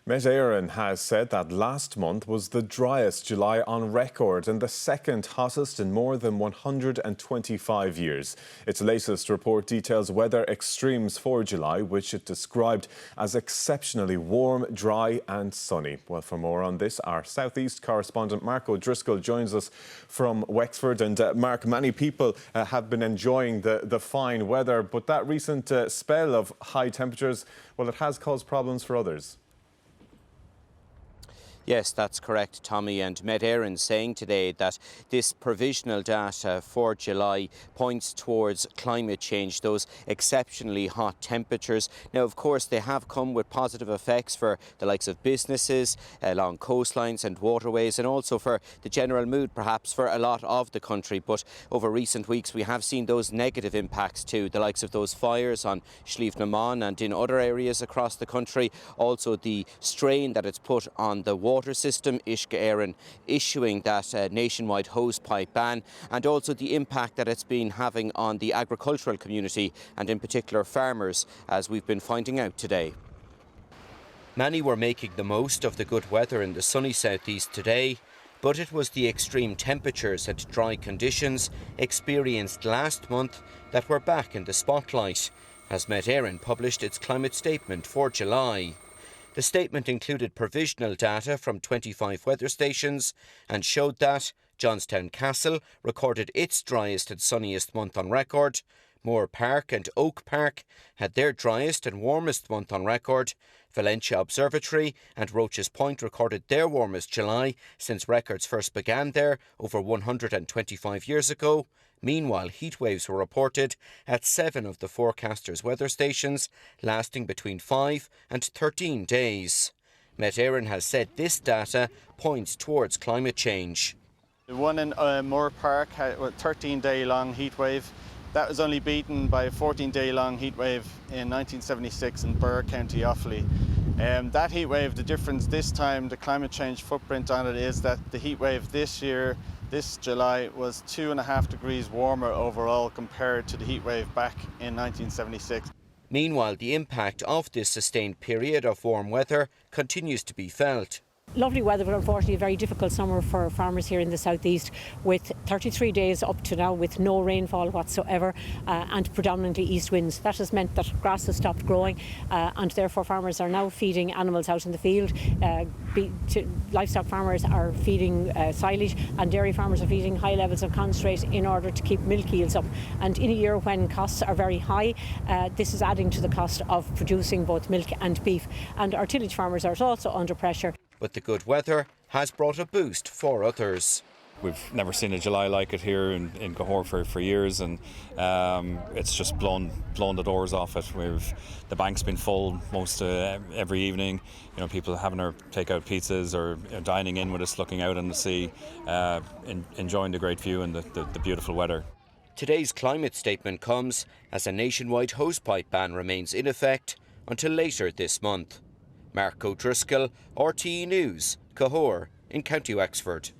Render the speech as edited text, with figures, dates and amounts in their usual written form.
Met Éireann has said that last month was the driest July on record and the second hottest in more than 125 years. Its latest report details weather extremes for July, which it described as exceptionally warm, dry and sunny. Well, for more on this, our southeast correspondent Mark O'Driscoll joins us from Wexford. And Mark, many people have been enjoying the fine weather, but that recent spell of high temperatures, well, it has caused problems for others. Yes, that's correct, Tommy. And Met Éireann saying today that this provisional data for July points towards climate change, those exceptionally hot temperatures. Now, of course, they have come with positive effects for the likes of businesses along coastlines and waterways, and also for the general mood, perhaps, for a lot of the country. But over recent weeks, we have seen those negative impacts too, the likes of those fires on Sliabh na Món and in other areas across the country. Also, the strain that it's put on the water system, Met Éireann issuing that nationwide hosepipe ban, and also the impact that it's been having on the agricultural community and in particular farmers, as we've been finding out today. Many were making the most of the good weather in the sunny southeast today, but it was the extreme temperatures and dry conditions experienced last month that were back in the spotlight, as Met Éireann published its climate statement for July. The statement included provisional data from 25 weather stations and showed that Johnstown Castle recorded its driest and sunniest month on record, Moore Park and Oak Park had their driest and warmest month on record, Valentia Observatory and Roaches Point recorded their warmest July since records first began there over 125 years ago. Meanwhile, heatwaves were reported at 7 of the forecasters' weather stations, lasting between 5 and 13 days. Met Éireann has said this data points towards climate change. The one in Moore Park had a 13-day-long heatwave. That was only beaten by a 14-day-long heatwave in 1976 in Burr, County Offaly. That heatwave, the difference this time, the climate change footprint on it is that the heatwave this year, this July, was 2.5 degrees warmer overall compared to the heatwave back in 1976. Meanwhile, the impact of this sustained period of warm weather continues to be felt. Lovely weather, but unfortunately a very difficult summer for farmers here in the southeast, with 33 days up to now with no rainfall whatsoever and predominantly east winds. That has meant that grass has stopped growing and therefore farmers are now feeding animals out in the field. Livestock farmers are feeding silage, and dairy farmers are feeding high levels of concentrate in order to keep milk yields up. And in a year when costs are very high, this is adding to the cost of producing both milk and beef. And our tillage farmers are also under pressure. But the good weather has brought a boost for others. We've never seen a July like it here in Cahor for years, and it's just blown the doors off it. The bank's been full most every evening. You know, people having their takeout pizzas or dining in with us, looking out on the sea, enjoying the great view and the beautiful weather. Today's climate statement comes as a nationwide hosepipe ban remains in effect until later this month. Mark O'Driscoll, RTE News, Cahor in County Wexford.